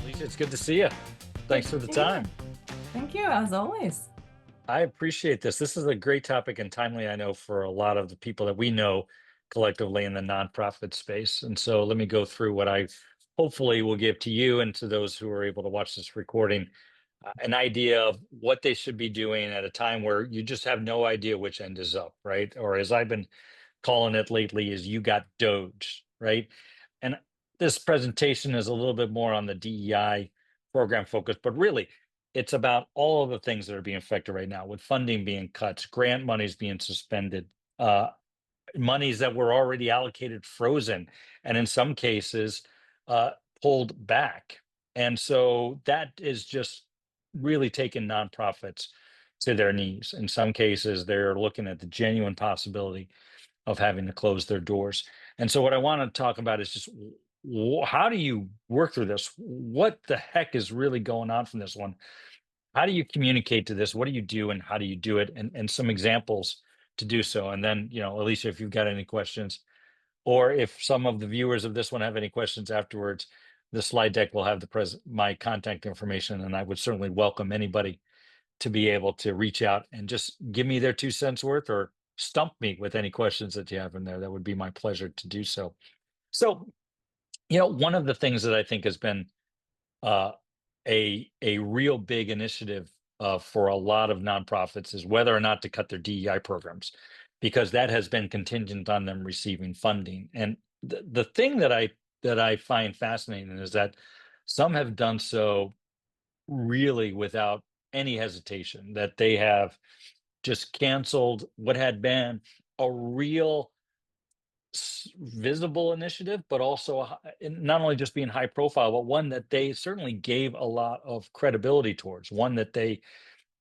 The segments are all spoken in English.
Alicia, it's good to see you. Good Thanks to for the see you. time. Thank you, as always. I appreciate this. This is a great topic and timely, I know, for a lot of the people that we know collectively in the nonprofit space. And so let me go through what I hopefully will give to you and to those who are able to watch this recording an idea of what they should be doing at a time where you just have no idea which end is up, right? Or as I've been calling it lately, is you got DOGE, right? And this presentation is a little bit more on the DEI program focus, but really it's about all of the things that are being affected right now with funding being cut, grant monies being suspended, uh, monies that were already allocated frozen, and in some cases uh, pulled back. And so that is just really taking nonprofits to their knees. In some cases, they're looking at the genuine possibility of having to close their doors. And so, what I want to talk about is just how do you work through this? What the heck is really going on from this one? How do you communicate to this? What do you do, and how do you do it? And some examples to do so. And then, Alicia, if you've got any questions, or if some of the viewers of this one have any questions afterwards, the slide deck will have my contact information, and I would certainly welcome anybody to be able to reach out and just give me their 2 cents worth or stump me with any questions that you have in there. That would be my pleasure to do so. So, one of the things that I think has been uh, a real big initiative for a lot of nonprofits is whether or not to cut their DEI programs, because that has been contingent on them receiving funding. And the thing that I find fascinating is that some have done so really without any hesitation, that they have just canceled what had been a real visible initiative, but also not only just being high profile, but one that they certainly gave a lot of credibility towards, one that they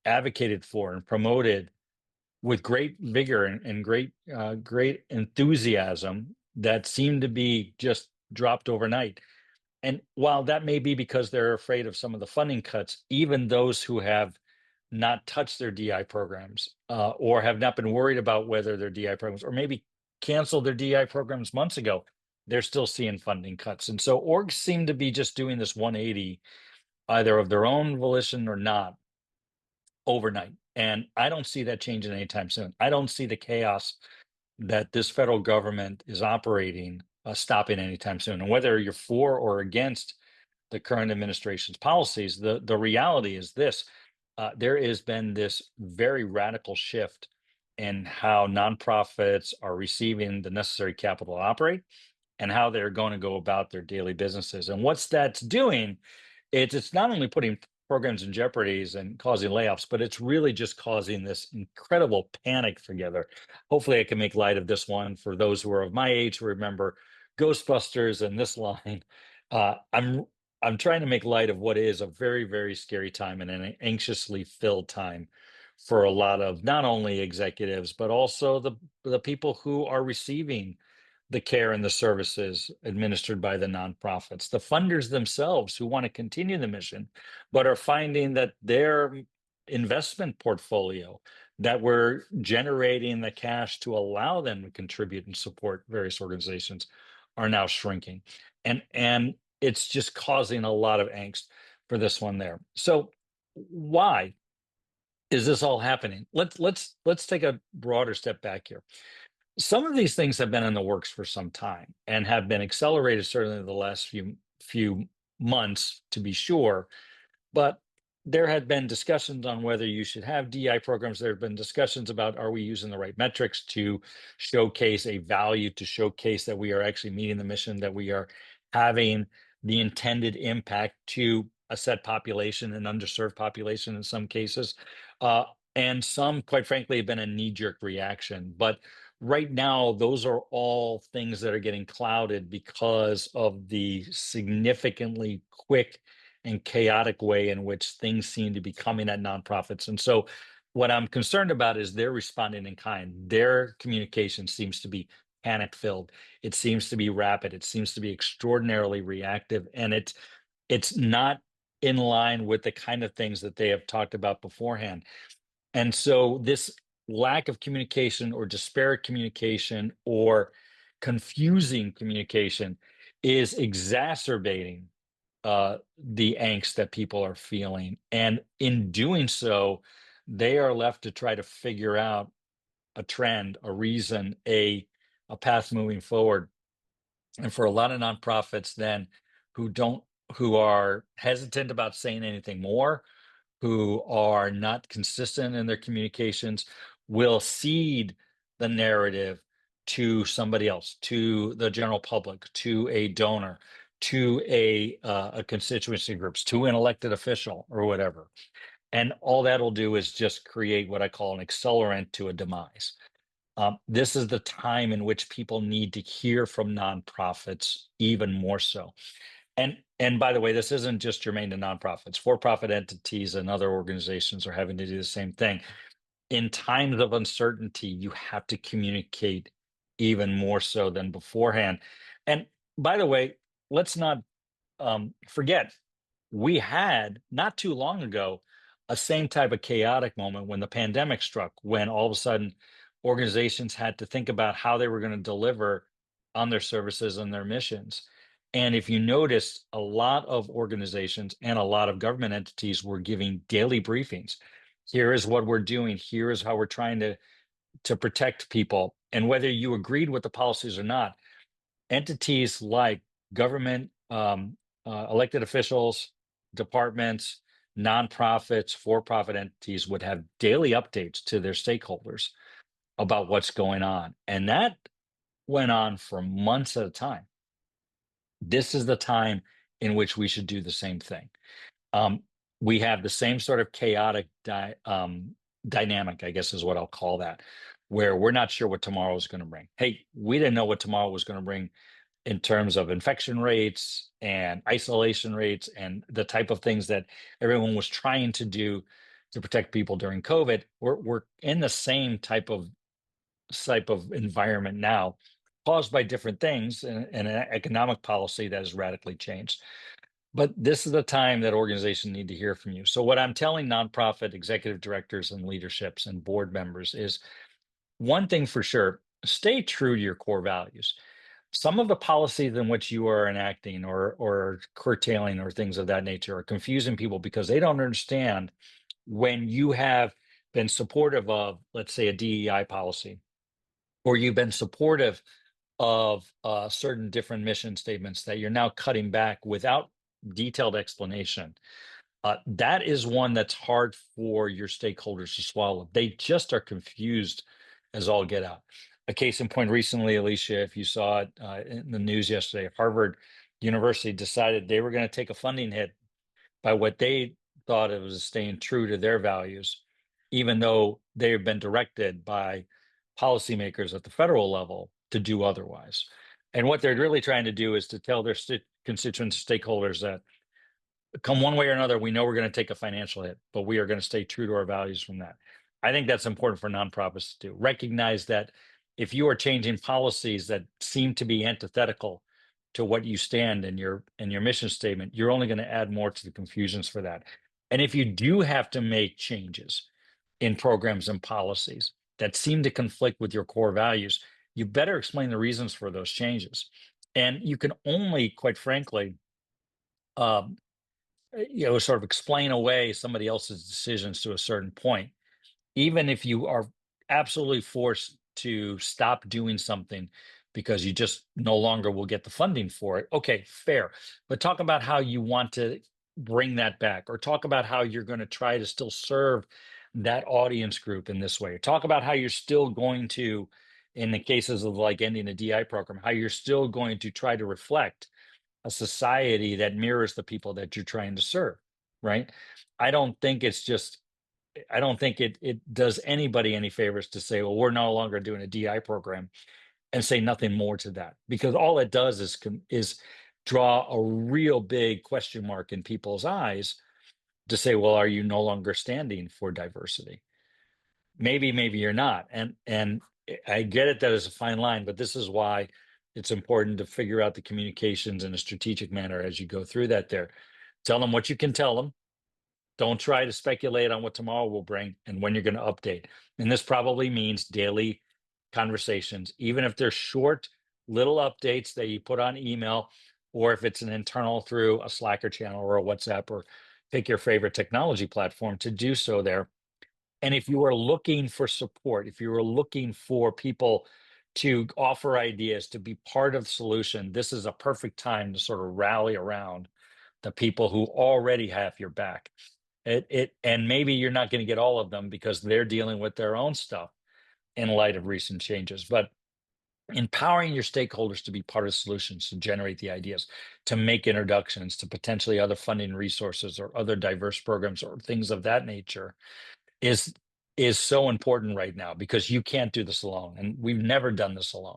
advocated for and promoted with great vigor and great enthusiasm, that seemed to be just dropped overnight. And while that may be because they're afraid of some of the funding cuts, even those who have not touched their DI programs, or have not been worried about whether their DI programs, or maybe canceled their DI programs months ago, they're still seeing funding cuts. And so orgs seem to be just doing this 180, either of their own volition or not, overnight. And I don't see that changing anytime soon. I don't see the chaos that this federal government is operating stopping anytime soon. And whether you're for or against the current administration's policies, the reality is this: there has been this very radical shift in how nonprofits are receiving the necessary capital to operate, and how they're going to go about their daily businesses. And what's that's doing, it's not only putting programs in jeopardies and causing layoffs, but it's really just causing this incredible panic together. Hopefully, I can make light of this one for those who are of my age who remember Ghostbusters and this line. I'm trying to make light of what is a very, very scary time and an anxiously filled time for a lot of not only executives, but also the people who are receiving the care and the services administered by the nonprofits, the funders themselves who want to continue the mission, but are finding that their investment portfolio, that we're generating the cash to allow them to contribute and support various organizations, are now shrinking. And it's just causing a lot of angst for this one there. So why is this all happening? Let's take a broader step back here. Some of these things have been in the works for some time and have been accelerated certainly in the last few months, to be sure. But there had been discussions on whether you should have DI programs. There have been discussions about, are we using the right metrics to showcase a value, to showcase that we are actually meeting the mission, that we are having the intended impact to a set population, an underserved population in some cases. And some, quite frankly, have been a knee-jerk reaction. But right now, those are all things that are getting clouded because of the significantly quick and chaotic way in which things seem to be coming at nonprofits. And so what I'm concerned about is they're responding in kind. Their communication seems to be panic filled. It seems to be rapid. It seems to be extraordinarily reactive. And it's not in line with the kind of things that they have talked about beforehand. And so this lack of communication or disparate communication or confusing communication is exacerbating the angst that people are feeling. And in doing so, they are left to try to figure out a trend, a reason, a path moving forward. And for a lot of nonprofits then who don't who are hesitant about saying anything more, who are not consistent in their communications, will cede the narrative to somebody else, to the general public, to a donor, to a constituency groups, to an elected official or whatever. And all that'll do is just create what I call an accelerant to a demise. This is the time in which people need to hear from nonprofits even more so. And by the way, this isn't just germane to nonprofits. For-profit entities and other organizations are having to do the same thing. In times of uncertainty, you have to communicate even more so than beforehand. And by the way, let's not forget, we had not too long ago a same type of chaotic moment when the pandemic struck, when all of a sudden organizations had to think about how they were going to deliver on their services and their missions. And if you notice, a lot of organizations and a lot of government entities were giving daily briefings. Here is what we're doing. Here is how we're trying to protect people. And whether you agreed with the policies or not, entities like government, elected officials, departments, nonprofits, for-profit entities would have daily updates to their stakeholders about what's going on. And that went on for months at a time. This is the time in which we should do the same thing. Um, we have the same sort of chaotic dynamic, I guess is what I'll call that, where we're not sure what tomorrow is going to bring. Hey, we didn't know what tomorrow was going to bring in terms of infection rates and isolation rates and the type of things that everyone was trying to do to protect people during COVID. We're in the same type of environment now, caused by different things and an economic policy that has radically changed. But this is the time that organizations need to hear from you. So what I'm telling nonprofit executive directors and leaderships and board members is one thing for sure, stay true to your core values. Some of the policies in which you are enacting or curtailing or things of that nature are confusing people because they don't understand when you have been supportive of, let's say, a DEI policy, or you've been supportive of certain different mission statements that you're now cutting back without detailed explanation. That is one that's hard for your stakeholders to swallow. They just are confused as all get out. A case in point recently, Alicia, if you saw it in the news yesterday, Harvard University decided they were going to take a funding hit by what they thought it was staying true to their values, even though they have been directed by policymakers at the federal level to do otherwise. And what they're really trying to do is to tell their constituents, stakeholders that come one way or another, we know we're going to take a financial hit, but we are going to stay true to our values from that. I think that's important for nonprofits to do. Recognize that if you are changing policies that seem to be antithetical to what you stand in your mission statement, you're only going to add more to the confusions for that. And if you do have to make changes in programs and policies that seem to conflict with your core values, you better explain the reasons for those changes. And you can only, quite frankly, um, sort of explain away somebody else's decisions to a certain point, even if you are absolutely forced to stop doing something because you just no longer will get the funding for it. Okay, fair. But talk about how you want to bring that back, or talk about how you're going to try to still serve that audience group in this way. Talk about how you're still going to, in the cases of like ending a DI program, how you're still going to try to reflect a society that mirrors the people that you're trying to serve, right? I don't think it's just I don't think it does anybody any favors to say, well, we're no longer doing a DI program and say nothing more to that, because all it does is draw a real big question mark in people's eyes to say, well, are you no longer standing for diversity? Maybe you're not. And I get it that is a fine line, but this is why it's important to figure out the communications in a strategic manner as you go through that there. Tell them what you can tell them. Don't try to speculate on what tomorrow will bring and when you're going to update. And this probably means daily conversations, even if they're short little updates that you put on email, or if it's an internal through a Slacker channel or a WhatsApp, or pick your favorite technology platform to do so there. And if you are looking for support, if you are looking for people to offer ideas, to be part of the solution, this is a perfect time to sort of rally around the people who already have your back. And maybe you're not going to get all of them because they're dealing with their own stuff in light of recent changes. But empowering your stakeholders to be part of solutions, to generate the ideas, to make introductions to potentially other funding resources or other diverse programs or things of that nature is is so important right now, because you can't do this alone, and we've never done this alone.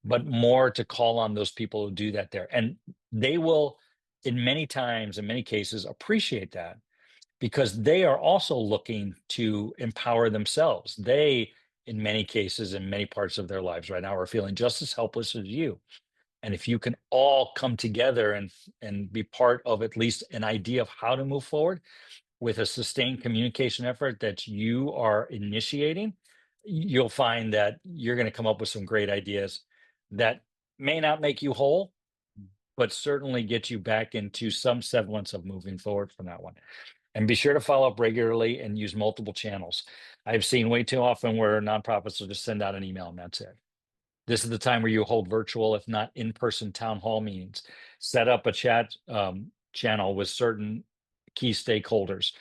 But more to call on those people who do that there, and they will, in many times, in many cases, appreciate that, because they are also looking to empower themselves. They, in many cases, in many parts of their lives right now, are feeling just as helpless as you. And if you can all come together and be part of at least an idea of how to move forward with a sustained communication effort that you are initiating, you'll find that you're going to come up with some great ideas that may not make you whole, but certainly get you back into some semblance of moving forward from that one. And be sure to follow up regularly and use multiple channels. I've seen way too often where nonprofits will just send out an email and that's it. This is the time where you hold virtual, if not in-person, town hall meetings. Set up a chat channel with certain key stakeholders.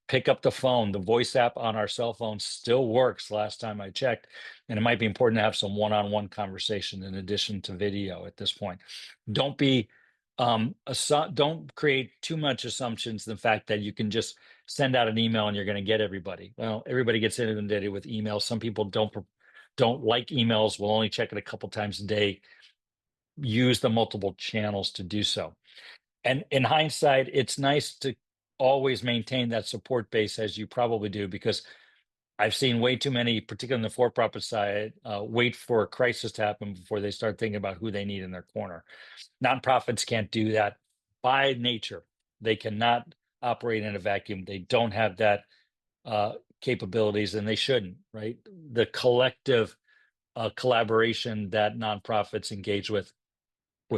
Pick up the phone. The voice app on our cell phones still works last time I checked. And it might be important to have some one-on-one conversation in addition to video at this point. Don't be don't create too much assumptions, the fact that you can just send out an email and you're going to get everybody. Well, everybody gets inundated with emails. Some people don't like emails, will only check it a couple times a day. Use the multiple channels to do so. And in hindsight, it's nice to always maintain that support base, as you probably do, because I've seen way too many, particularly in the for-profit side, wait for a crisis to happen before they start thinking about who they need in their corner. Nonprofits can't do that by nature. They cannot operate in a vacuum. They don't have that capabilities, and they shouldn't, right? The collective collaboration that nonprofits engage with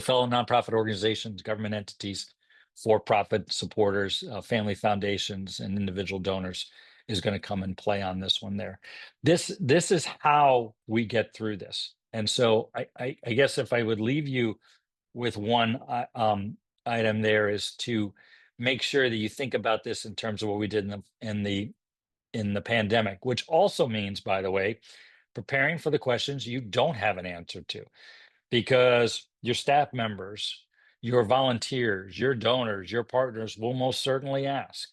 fellow nonprofit organizations, government entities, for-profit supporters, family foundations, and individual donors is going to come and play on this one there. This is how we get through this. And so I guess if I would leave you with one item there, is to make sure that you think about this in terms of what we did in the pandemic, which also means, by the way, preparing for the questions you don't have an answer to, because your staff members, your volunteers, your donors, your partners will most certainly ask.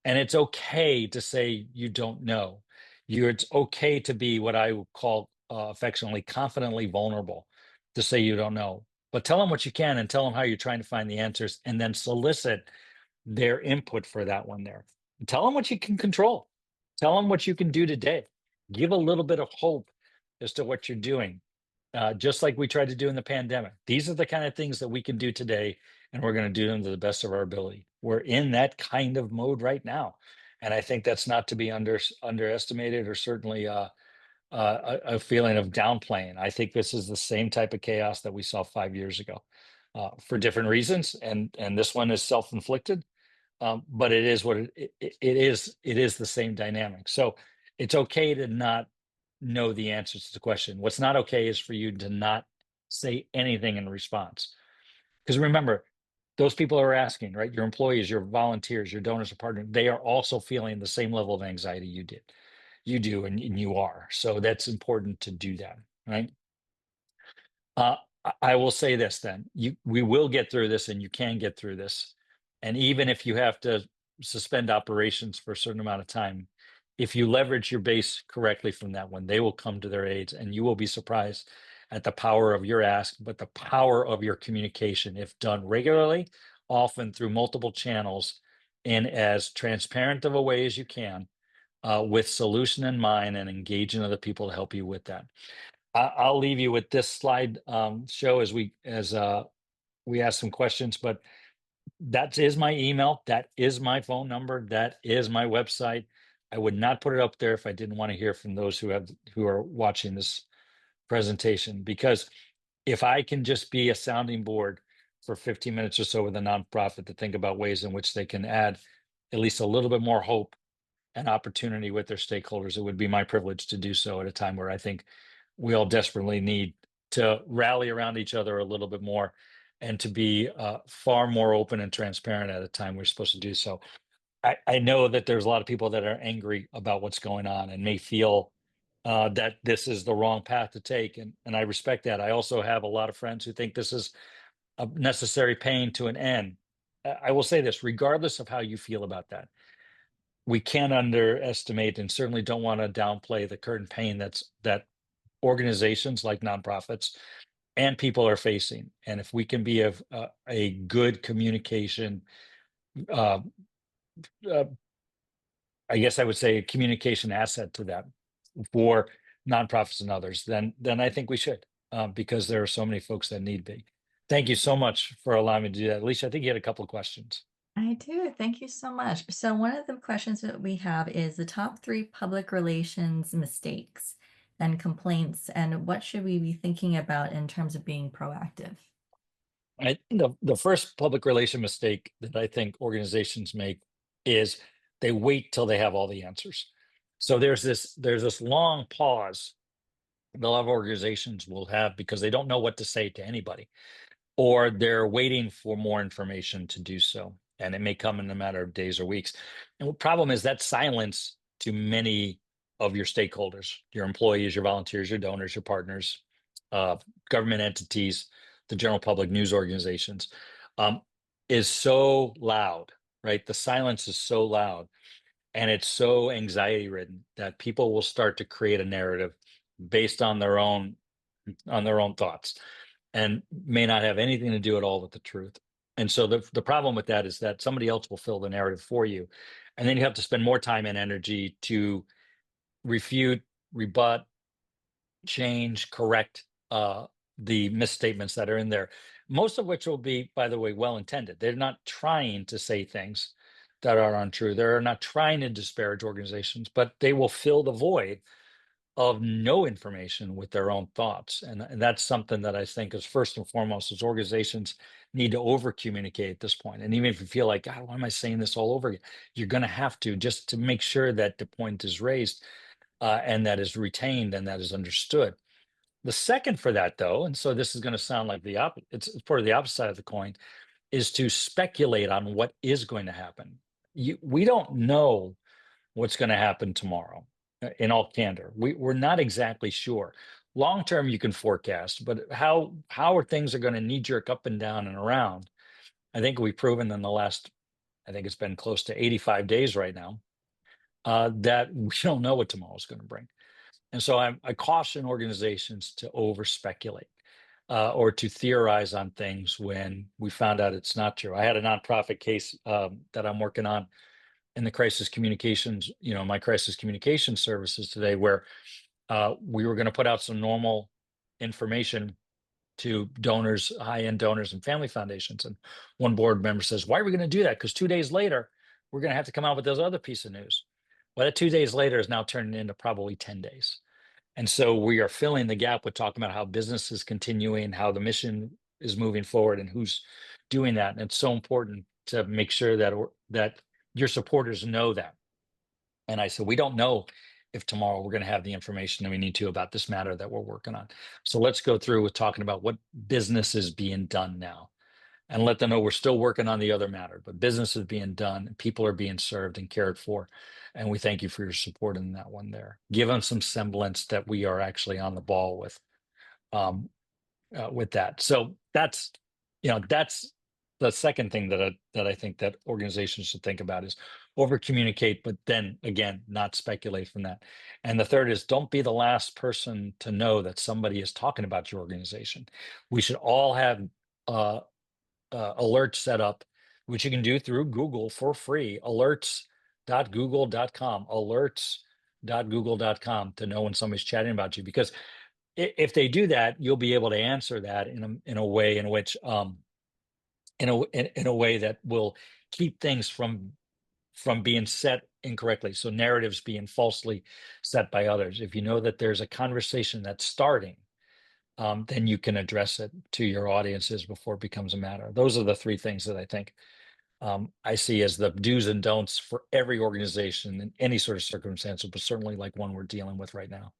And it's okay to say you don't know. It's okay to be what I would call affectionately confidently vulnerable, to say you don't know. But tell them what you can and tell them how you're trying to find the answers, and then solicit their input for that one there. Tell them what you can control. Tell them what you can do today. Give a little bit of hope as to what you're doing, just like we tried to do in the pandemic. These are the kind of things that we can do today, and we're going to do them to the best of our ability. We're in that kind of mode right now, and I think that's not to be underestimated, or certainly a feeling of downplaying. I think this is the same type of chaos that we saw 5 years ago, for different reasons, and this one is self-inflicted, but it is what it is. It is the same dynamic. So it's okay to not know the answers to the question. What's not okay is for you to not say anything in response. Because remember, those people who are asking, right? Your employees, your volunteers, your donors, or partners, they are also feeling the same level of anxiety you did. You do, and you are. So that's important to do that, right? I will say this then: we will get through this, and you can get through this. And even if you have to suspend operations for a certain amount of time, if you leverage your base correctly from that one, they will come to their aids, and you will be surprised at the power of your ask, but the power of your communication, if done regularly, often through multiple channels, in as transparent of a way as you can, with solution in mind, and engaging other people to help you with that. I'll leave you with this slide show as we ask some questions. But That is my email. That is my phone number. That is my website. I would not put it up there if I didn't want to hear from those who are watching this presentation, because if I can just be a sounding board for 15 minutes or so with a nonprofit to think about ways in which they can add at least a little bit more hope and opportunity with their stakeholders, it would be my privilege to do so at a time where I think we all desperately need to rally around each other a little bit more and to be far more open and transparent at a time we're supposed to do so. I know that there's a lot of people that are angry about what's going on and may feel that this is the wrong path to take. And I respect that. I also have a lot of friends who think this is a necessary pain to an end. I will say this, regardless of how you feel about that, we can't underestimate and certainly don't want to downplay the current pain that organizations like nonprofits and people are facing. And if we can be a good communication, uh, uh, I guess I would say a communication asset to that for nonprofits and others, then I think we should, because there are so many folks that need be. Thank you so much for allowing me to do that. Alicia, I think you had a couple of questions. I do. Thank you so much. So, one of the questions that we have is the top three public relations mistakes and complaints, and what should we be thinking about in terms of being proactive? The first public relation mistake that I think organizations make is they wait till they have all the answers. So there's this long pause that a lot of organizations will have because they don't know what to say to anybody, or they're waiting for more information to do so. And it may come in a matter of days or weeks. And the problem is that silence to many of your stakeholders, your employees, your volunteers, your donors, your partners, uh, government entities, the general public, news organizations, um, is so loud, right? The silence is so loud and it's so anxiety ridden that people will start to create a narrative based on their own thoughts and may not have anything to do at all with the truth. And so the problem with that is that somebody else will fill the narrative for you. And then you have to spend more time and energy to refute, rebut, change, correct the misstatements that are in there. Most of which will be, by the way, well intended. They're not trying to say things that are untrue. They're not trying to disparage organizations, but they will fill the void of no information with their own thoughts. And that's something that I think is first and foremost is organizations need to over communicate at this point. And even if you feel like, God, why am I saying this all over again? You're going to have to, just to make sure that the point is raised and that is retained and that is understood. The second for that, though, and so this is going to sound like it's part of the opposite side of the coin, is to speculate on what is going to happen. We don't know what's going to happen tomorrow. In all candor, we're not exactly sure. Long term, you can forecast, but how are things are going to knee jerk up and down and around? I think we've proven in the last, I think it's been close to 85 days right now, that we don't know what tomorrow is going to bring. And so I caution organizations to over speculate or to theorize on things when we found out it's not true. I had a nonprofit case that I'm working on in the crisis communications, my crisis communication services today, where we were going to put out some normal information to donors, high-end donors and family foundations. And one board member says, why are we going to do that? Because 2 days later, we're going to have to come out with this other piece of news. Well, that 2 days later is now turning into probably 10 days. And so we are filling the gap with talking about how business is continuing, how the mission is moving forward, and who's doing that. And it's so important to make sure that your supporters know that. And I said, we don't know if tomorrow we're going to have the information that we need to about this matter that we're working on. So let's go through with talking about what business is being done now and let them know we're still working on the other matter, but business is being done, and people are being served and cared for. And we thank you for your support in that one there. Give them some semblance that we are actually on the ball um, with that. So that's the second thing that I think that organizations should think about is over communicate, but then again, not speculate from that. And the third is don't be the last person to know that somebody is talking about your organization. We should all have uh, alerts set up, which you can do through Google for free. Alerts.google.com, alerts.google.com to know when somebody's chatting about you, because if they do that, you'll be able to answer that in a way in which in a way that will keep things from being set incorrectly. So narratives being falsely set by others. If you know that there's a conversation that's starting, then you can address it to your audiences before it becomes a matter. Those are the three things that I think I see as the do's and don'ts for every organization in any sort of circumstance, but certainly like one we're dealing with right now.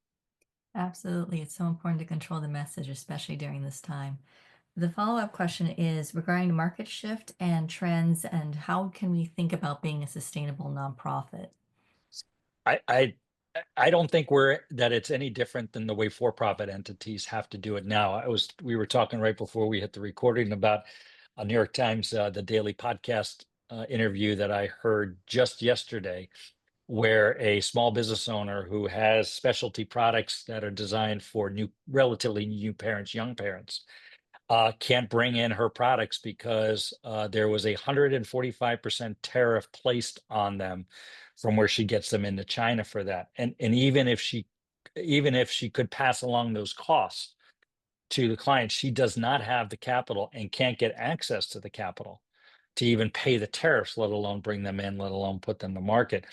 Absolutely. It's so important to control the message, especially during this time. The follow-up question is regarding the market shift and trends, and how can we think about being a sustainable nonprofit? I I I don't think it's any different than the way for-profit entities have to do it now. We were talking right before we hit the recording about a New York Times the daily podcast interview that I heard just yesterday, where a small business owner who has specialty products that are designed for relatively new parents, young parents, can't bring in her products because there was 145% tariff placed on them from where she gets them into China for that. And even if she could pass along those costs to the client, she does not have the capital and can't get access to the capital to even pay the tariffs, let alone bring them in, let alone put them to market.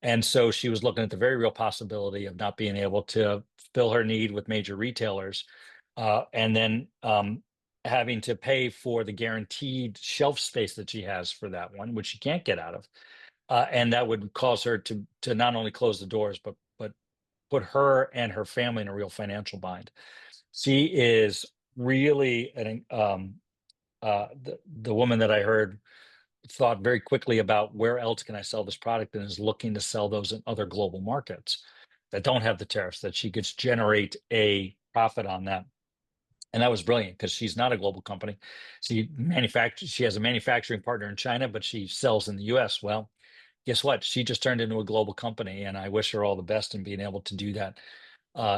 And so she was looking at the very real possibility of not being able to fill her need with major retailers, and then having to pay for the guaranteed shelf space that she has for that one, which she can't get out of, and that would cause her to not only close the doors, but put her and her family in a real financial bind. She is really the woman that I heard thought very quickly about where else can I sell this product, and is looking to sell those in other global markets that don't have the tariffs, that she could generate a profit on that. And that was brilliant because she's not a global company. She has a manufacturing partner in China, but she sells in the US. Well, guess what? She just turned into a global company, and I wish her all the best in being able to do that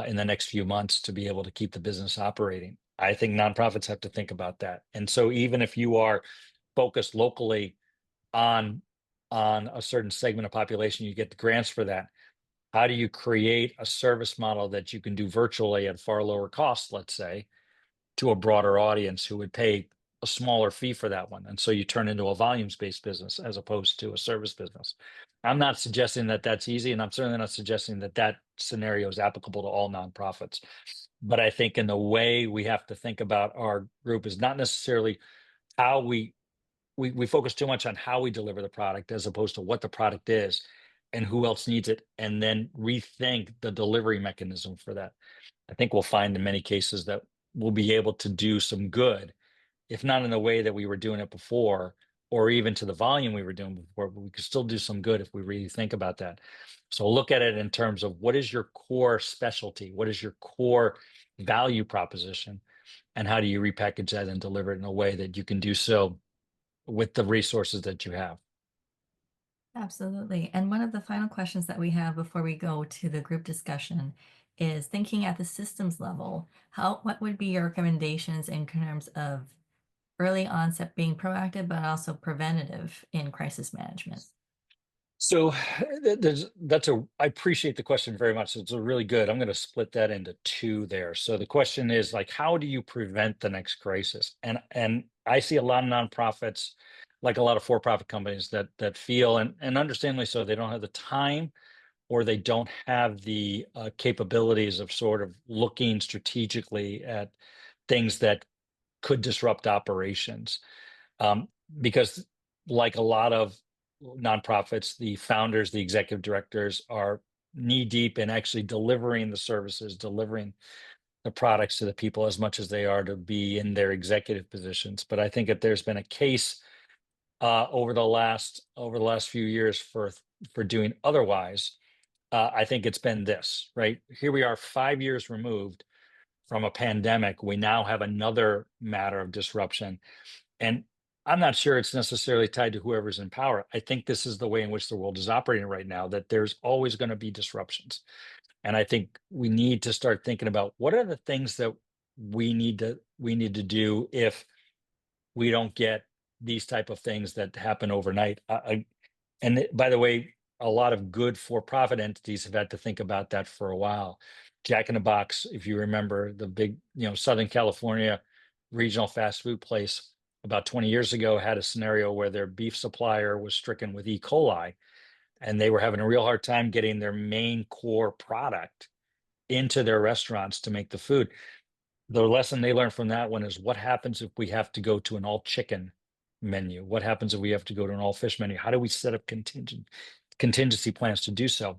in the next few months to be able to keep the business operating. I think nonprofits have to think about that. And so even if you are focused locally on a certain segment of population, you get the grants for that. How do you create a service model that you can do virtually at far lower cost, let's say, to a broader audience who would pay a smaller fee for that one? And so you turn into a volumes-based business as opposed to a service business. I'm not suggesting that that's easy, and I'm certainly not suggesting that that scenario is applicable to all nonprofits. But I think in the way we have to think about our group is not necessarily how we focus too much on how we deliver the product as opposed to what the product is and who else needs it, and then rethink the delivery mechanism for that. I think we'll find in many cases that we'll be able to do some good, if not in the way that we were doing it before, or even to the volume we were doing before, but we could still do some good if we really think about that. So look at it in terms of what is your core specialty? What is your core value proposition? And how do you repackage that and deliver it in a way that you can do so with the resources that you have? Absolutely. And one of the final questions that we have before we go to the group discussion is thinking at the systems level, what would be your recommendations in terms of early onset being proactive, but also preventative in crisis management? So I appreciate the question very much. It's a really good. I'm going to split that into two there. So the question is like, how do you prevent the next crisis? And I see a lot of nonprofits, like a lot of for-profit companies that feel, and understandably so, they don't have the time or they don't have the capabilities of sort of looking strategically at things that could disrupt operations. um, because like a lot of nonprofits, the founders, the executive directors are knee deep in actually delivering the services, delivering the products to the people as much as they are to be in their executive positions. But I think that there's been a case over the last few years for doing otherwise. I think it's been this, right? Here we are 5 years removed from a pandemic. We now have another matter of disruption, and I'm not sure it's necessarily tied to whoever's in power. I think this is the way in which the world is operating right now, that there's always going to be disruptions. And I think we need to start thinking about what are the things that we need to do if we don't get these type of things that happen overnight. By the way, a lot of good for-profit entities have had to think about that for a while. Jack in the Box, if you remember, the big, Southern California regional fast food place, about 20 years ago had a scenario where their beef supplier was stricken with E. coli, and they were having a real hard time getting their main core product into their restaurants to make the food. The lesson they learned from that one is what happens if we have to go to an all chicken menu? What happens if we have to go to an all fish menu? How do we set up contingency plans to do so?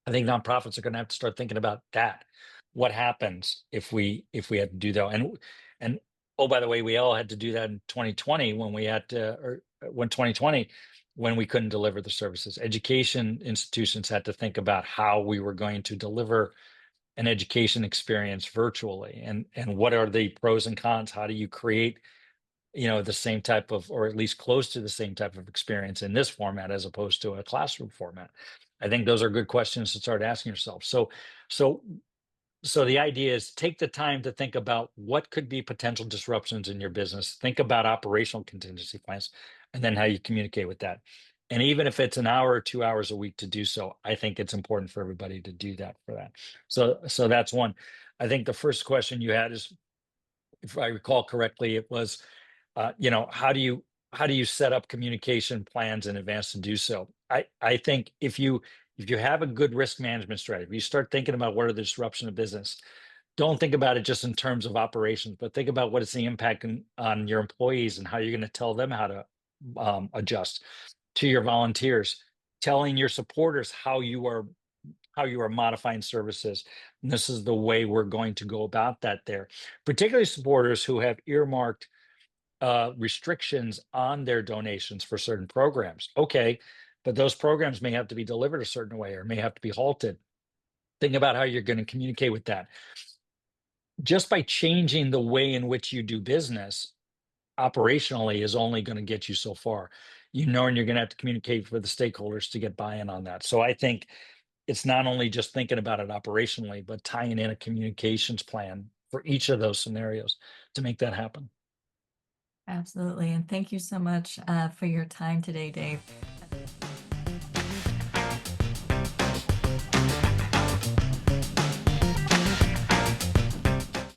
I think nonprofits are going to have to start thinking about that. What happens if we had to do that? And oh, by the way, we all had to do that in 2020 when we had to, or when 2020 when we couldn't deliver the services. Education institutions had to think about how we were going to deliver an education experience virtually, and what are the pros and cons? How do you create, the same type of, or at least close to the same type of experience in this format as opposed to a classroom format? I think those are good questions to start asking yourself. So so the idea is take the time to think about what could be potential disruptions in your business. Think about operational contingency plans and then how you communicate with that. And even if it's an hour or 2 hours a week to do so, I think it's important for everybody to do that for that. So that's one. I think the first question you had is, if I recall correctly, it was, how do you set up communication plans in advance to do so? I think if you have a good risk management strategy, if you start thinking about what are the disruption of business, don't think about it just in terms of operations, but think about what is the impact on your employees and how you're going to tell them how to adjust, to your volunteers, telling your supporters how you are modifying services. And this is the way we're going to go about that there. Particularly supporters who have earmarked restrictions on their donations for certain programs. Okay, but those programs may have to be delivered a certain way or may have to be halted. Think about how you're going to communicate with that. Just by changing the way in which you do business operationally is only going to get you so far. And you're going to have to communicate with the stakeholders to get buy-in on that. So I think it's not only just thinking about it operationally, but tying in a communications plan for each of those scenarios to make that happen. Absolutely. And thank you so much for your time today, Dave.